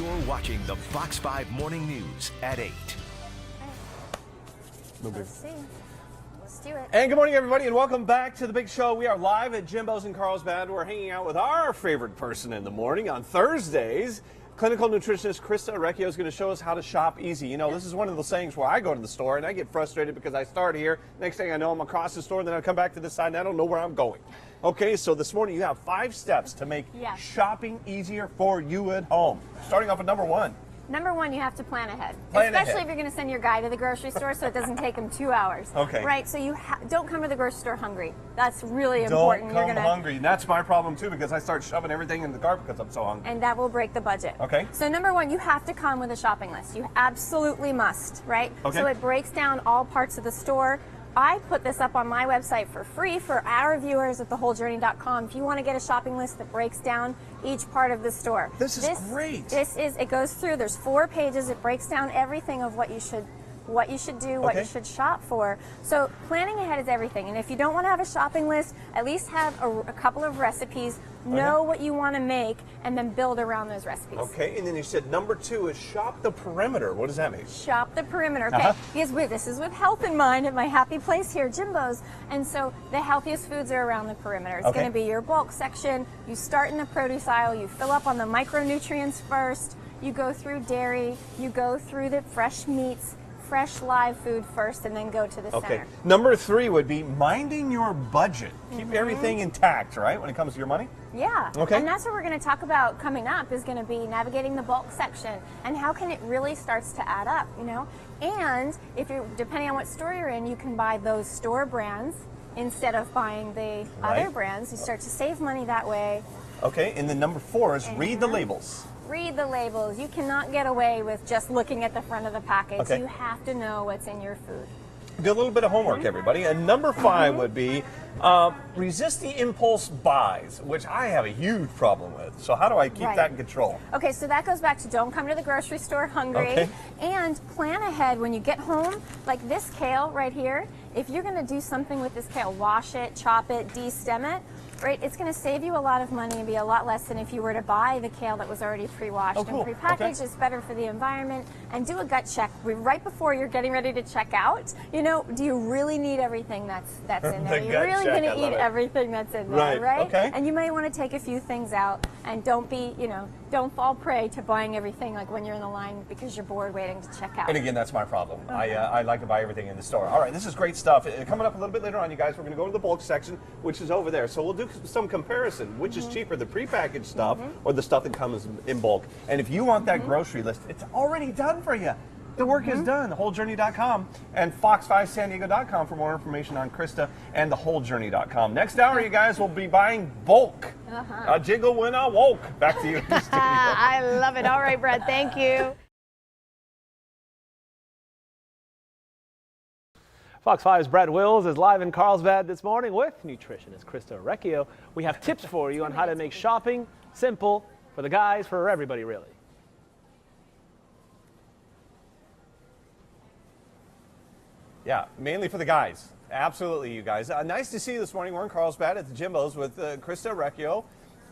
You're watching the Fox 5 Morning News at 8. Let's see. Let's do it. And good morning, everybody, and welcome back to the big show. We are live at Jimbo's in Carlsbad. We're hanging out with our favorite person in the morning on Thursdays. Clinical nutritionist Christa Orecchio is going to show us how to shop easy. You know, this is one of those things where I go to the store and I get frustrated because I start here. Next thing I know, I'm across the store, and then I come back to this side and I don't know where I'm going. Okay, so this morning you have 5 steps to make shopping easier for you at home. Starting off with number 1. Number 1, you have to plan ahead. Plan Especially ahead. if you're going to send your guy to the grocery store so it doesn't take him 2 hours. Okay. Right, so you don't come to the grocery store hungry. That's really important. Don't come hungry. And that's my problem too, because I start shoving everything in the cart because I'm so hungry. And that will break the budget. Okay. So number 1, you have to come with a shopping list. You absolutely must, right? Okay. So it breaks down all parts of the store. I put this up on my website for free for our viewers at thewholejourney.com. If you want to get a shopping list that breaks down each part of the store. This is great. It goes through, there's 4 pages. It breaks down everything of what you should do, what you should shop for. So planning ahead is everything. And if you don't want to have a shopping list, at least have a couple of recipes, know what you want to make, and then build around those recipes. Okay, and then you said number 2 is shop the perimeter. What does that mean? Shop the perimeter, okay? Because this is with health in mind at my happy place here, Jimbo's. And so the healthiest foods are around the perimeter. It's going to be your bulk section. You start in the produce aisle. You fill up on the micronutrients first. You go through dairy. You go through the fresh meats, fresh live food first, and then go to the center. Number 3 would be minding your budget. Keep everything intact, right, when it comes to your money? Yeah. Okay. And that's what we're going to talk about coming up, is going to be navigating the bulk section and how can it really starts to add up, you know? And if you're, depending on what store you're in, you can buy those store brands instead of buying the other brands. You start to save money that way. Okay, and then number 4 is read the labels. Read the labels. You cannot get away with just looking at the front of the package. Okay. You have to know what's in your food. Do a little bit of homework, everybody. And number 5 would be resist the impulse buys, which I have a huge problem with. So how do I keep that in control? Okay, so that goes back to don't come to the grocery store hungry. And plan ahead when you get home. Like this kale right here, if you're going to do something with this kale, wash it, chop it, de-stem it, right, it's going to save you a lot of money and be a lot less than if you were to buy the kale that was already pre-washed and pre-packaged. It's better for the environment. And do a gut check right before you're getting ready to check out. You know, do you really need everything that's in there? You're really going to eat everything that's in there, right? Okay. And you might want to take a few things out, and don't be, you know, don't fall prey to buying everything like when you're in the line because you're bored waiting to check out. And again, that's my problem. I like to buy everything in the store. All right, this is great stuff. Coming up a little bit later on, you guys, we're going to go to the bulk section, which is over there. So we'll do some comparison. Which is cheaper, the prepackaged stuff or the stuff that comes in bulk? And if you want that grocery list, it's already done for you. The work is done. TheWholeJourney.com and Fox5SanDiego.com for more information on Christa and TheWholeJourney.com. Next hour, you guys will be buying bulk. A jiggle when I woke. Back to you in the studio. I love it. All right, Brad. Thank you. Fox 5's Brad Wills is live in Carlsbad this morning with nutritionist Christa Orecchio. We have tips for you on how to make shopping simple for the guys, for everybody really. Yeah, mainly for the guys. Absolutely, you guys. Nice to see you this morning. We're in Carlsbad at the Jimbo's with Christa Orecchio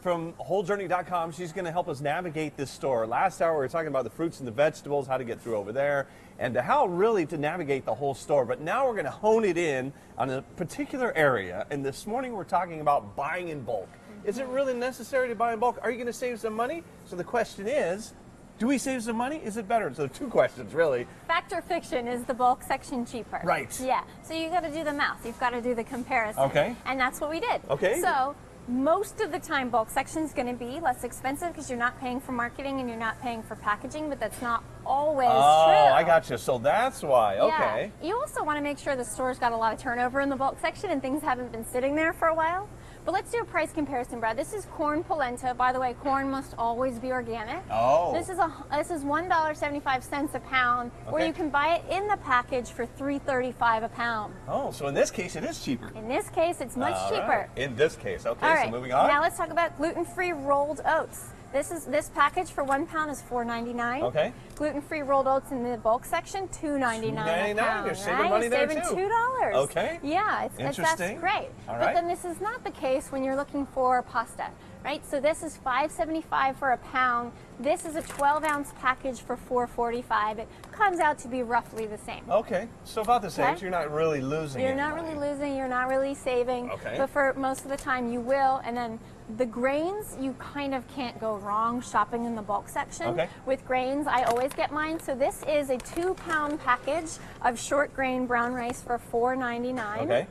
from WholeJourney.com. She's going to help us navigate this store. Last hour, we were talking about the fruits and the vegetables, how to get through over there, and how really to navigate the whole store. But now we're going to hone it in on a particular area. And this morning, we're talking about buying in bulk. Is it really necessary to buy in bulk? Are you going to save some money? So the question is, do we save some money? Is it better? So 2 questions, really. Fact or fiction, is the bulk section cheaper? Right. Yeah. So you got to do the math. You've got to do the comparison. Okay. And that's what we did. Okay. So most of the time, bulk section is going to be less expensive because you're not paying for marketing and you're not paying for packaging, but that's not always true. Oh, I got you. So that's why. Okay. Yeah. You also want to make sure the store's got a lot of turnover in the bulk section and things haven't been sitting there for a while. But let's do a price comparison, Brad. This is corn polenta. By the way, corn must always be organic. Oh. This is $1.75 a pound, where you can buy it in the package for $3.35 a pound. Oh, so in this case, it is cheaper. In this case, it's much cheaper. In this case, okay. All right. So moving on. Now let's talk about gluten-free rolled oats. This package for 1 pound is $4.99. Okay. Gluten-free rolled oats in the bulk section, $2.99 a pound. You're saving money there You're too. saving $2. Okay. Yeah, that's Interesting. great. All But right. then this is not the case when you're looking for pasta, right? So this is $5.75 for a pound. This is a 12-ounce package for $4.45. It comes out to be roughly the same. Okay, so about the same. Okay. So you're not really losing. You're not really losing, you're not really saving, Okay. but for most of the time you will. And then the grains, you kind of can't go wrong shopping in the bulk section. Okay. With grains, I always get mine. So this is a 2-pound package of short grain brown rice for $4.99. Okay.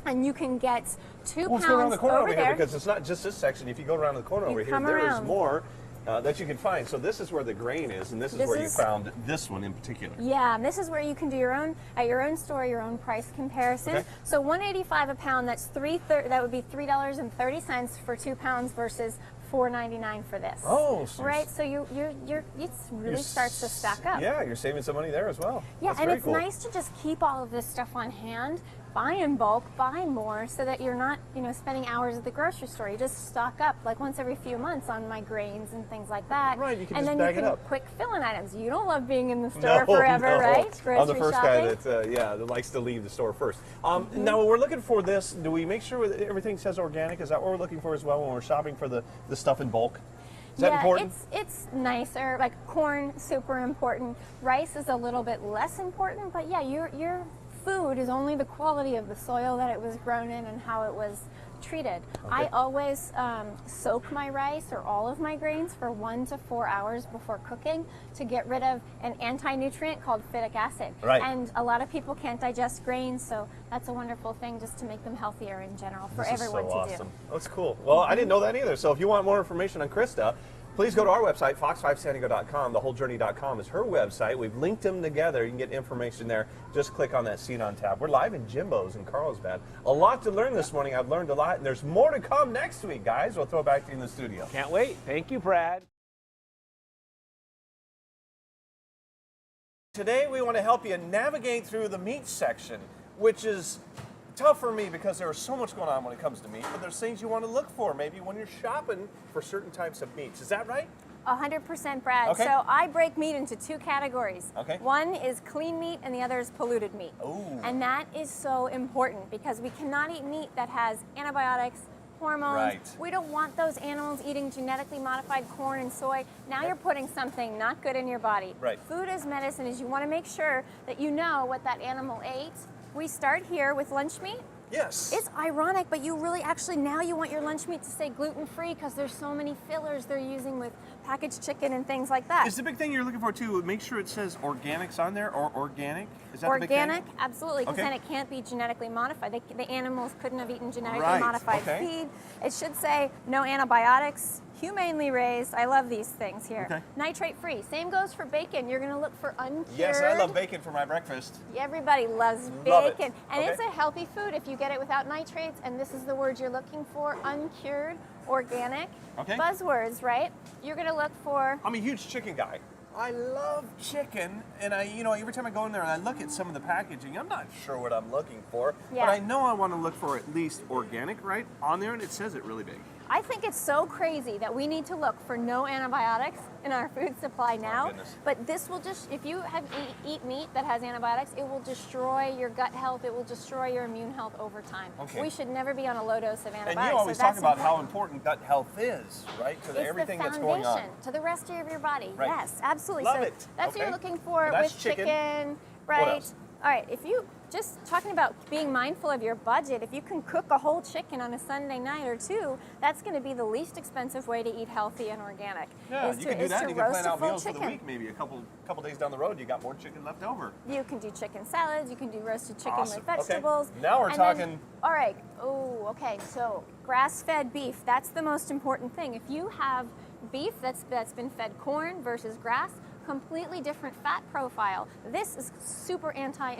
And you can get 2 Let's pounds go around the corner over over here there. because it's not just this section. If you go around the corner over here, come there is around. more that you can find. So this is where the grain is, and this is where you found this one in particular. Yeah, and this is where you can do your own at your own store, your own price comparison. Okay. So $1.85 a pound. That's that would be $3.30 for 2 pounds versus $4.99 for this. Oh, so right. So it really starts to stack up. Yeah, you're saving some money there as well. Yeah, That's and very it's cool. nice to just keep all of this stuff on hand. Buy in bulk, buy more, so that you're not, spending hours at the grocery store. You just stock up like once every few months on my grains and things like that. Right, you can and just then bag you it can up. quick fill-in items. You don't love being in the store forever, right? Grocery I'm the first shopping. guy that likes to leave the store first. Now we're looking for this. Do we make sure that everything says organic? Is that what we're looking for as well when we're shopping for the stuff in bulk? Is that important? It's nicer. Like corn, super important. Rice is a little bit less important, but yeah, your food is only the quality of the soil that it was grown in and how it was treated. Okay. I always soak my rice or all of my grains for 1 to 4 hours before cooking to get rid of an anti-nutrient called phytic acid. Right. And a lot of people can't digest grains, so that's a wonderful thing just to make them healthier in general for This is everyone so to awesome. do. That's cool. Well, I didn't know that either. So if you want more information on Christa, please go to our website, fox5sandiego.com. Thewholejourney.com is her website. We've linked them together. You can get information there. Just click on that Seen on tab. We're live in Jimbo's in Carlsbad. A lot to learn this morning. I've learned a lot, and there's more to come next week, guys. We'll throw it back to you in the studio. Can't wait. Thank you, Brad. Today, we want to help you navigate through the meat section, which is tough for me because there's so much going on when it comes to meat, but there's things you want to look for maybe when you're shopping for certain types of meats. Is that right? 100%, Brad. Okay. So I break meat into 2 categories. Okay. One is clean meat and the other is polluted meat. Ooh. And that is so important because we cannot eat meat that has antibiotics, hormones. Right. We don't want those animals eating genetically modified corn and soy. Now you're putting something not good in your body. Right. Food as medicine is you want to make sure that you know what that animal ate. We start here with lunch meat. Yes. It's ironic, but you really actually now you want your lunch meat to say gluten-free because there's so many fillers they're using with packaged chicken and things like that. Is the big thing you're looking for too, make sure it says organics on there or organic? Is that Organic, the big thing? absolutely, because Okay. then it can't be genetically modified. The animals couldn't have eaten genetically Right, modified okay. feed. It should say no antibiotics, humanely raised. I love these things here. Okay. Nitrate free. Same goes for bacon. You're going to look for uncured. Yes, I love bacon for my breakfast. Everybody loves Love it. bacon. And Okay. it's a healthy food if you get it without nitrates. And this is the word you're looking for, uncured, organic. Okay. Buzzwords, right? You're going to look for I'm a huge chicken guy. I love chicken, and every time I go in there and I look at some of the packaging, I'm not sure what I'm looking for, Yeah. but I know I want to look for at least organic, right, on there, and it says it really big. I think it's so crazy that we need to look for no antibiotics in our food supply now. goodness. But this will if you eat meat that has antibiotics, it will destroy your gut health. It will destroy your immune health over time. Okay. We should never be on a low dose of antibiotics. And you always so talk that's about how important. important gut health is, right, to It's everything the that's foundation going on. to the rest of your body. Right. Yes, absolutely. Love so it. that's what Okay. you're looking for And that's with chicken. right? else? All right, if you just talking about being mindful of your budget, if you can cook a whole chicken on a Sunday night or two, that's going to be the least expensive way to eat healthy and organic. Yeah, is you to, can do is that. to You can roast plan a out full meals for the chicken. week. Maybe a couple days down the road, you got more chicken left over. You can do chicken salads. You can do roasted chicken Awesome. with Okay. vegetables. Now we're And then- talking- all right. Oh, okay. So grass-fed beef. That's the most important thing. If you have beef that's been fed corn versus grass, completely different fat profile. This is super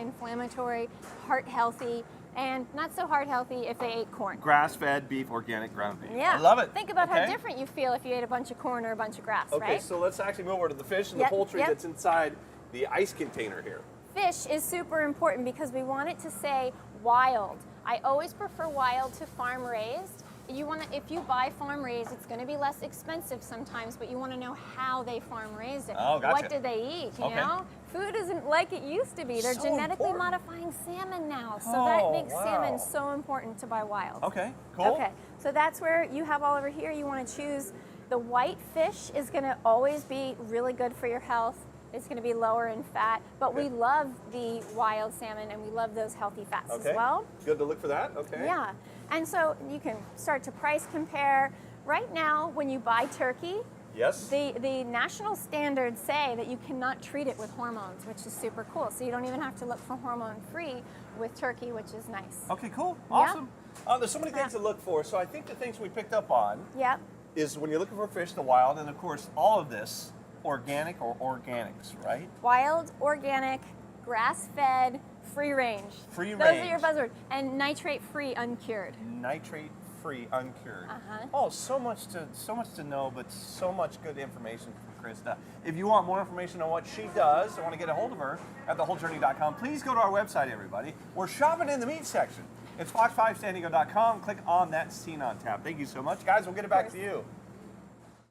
anti-inflammatory, heart healthy, and not so heart healthy if they ate corn. Grass-fed beef, organic ground beef. Yeah. I love it. Think about Okay. how different you feel if you ate a bunch of corn or a bunch of grass, Okay, right? so let's actually move over to the fish and Yep, the poultry yep. that's inside the ice container here. Fish is super important because we want it to say wild. I always prefer wild to farm raised You want to, if you buy farm raised, it's going to be less expensive sometimes, but you want to know how they farm raised it. Oh, gotcha. What did they eat? You Okay. know, food isn't like it used to be. They're So genetically important. modifying salmon now, so Oh, that makes wow. salmon so important to buy wild. Okay, cool. Okay, so that's where you have all over here. You want to choose the white fish is going to always be really good for your health. It's going to be lower in fat, but we love the wild salmon and we love those healthy fats as well. Good to look for that. Okay. Yeah, and so you can start to price compare. Right now, when you buy turkey, Yes. the national standards say that you cannot treat it with hormones, which is super cool. So you don't even have to look for hormone-free with turkey, which is nice. Okay, cool. Yeah. Awesome. There's so many things to look for. So I think the things we picked up on Yep. is when you're looking for fish, the wild, and of course, all of this, organic or organics, right? Wild, organic, grass-fed, free range. Free Those are range. your buzzwords. And nitrate-free, uncured. Nitrate-free, uncured. Uh-huh. Oh, so much to know, but so much good information from Christa. If you want more information on what she does, or want to get a hold of her at thewholejourney.com, please go to our website, everybody. We're shopping in the meat section. It's fox5sandiego.com. Click on that Scene on tab. Thank you so much. Guys, we'll get it back to you.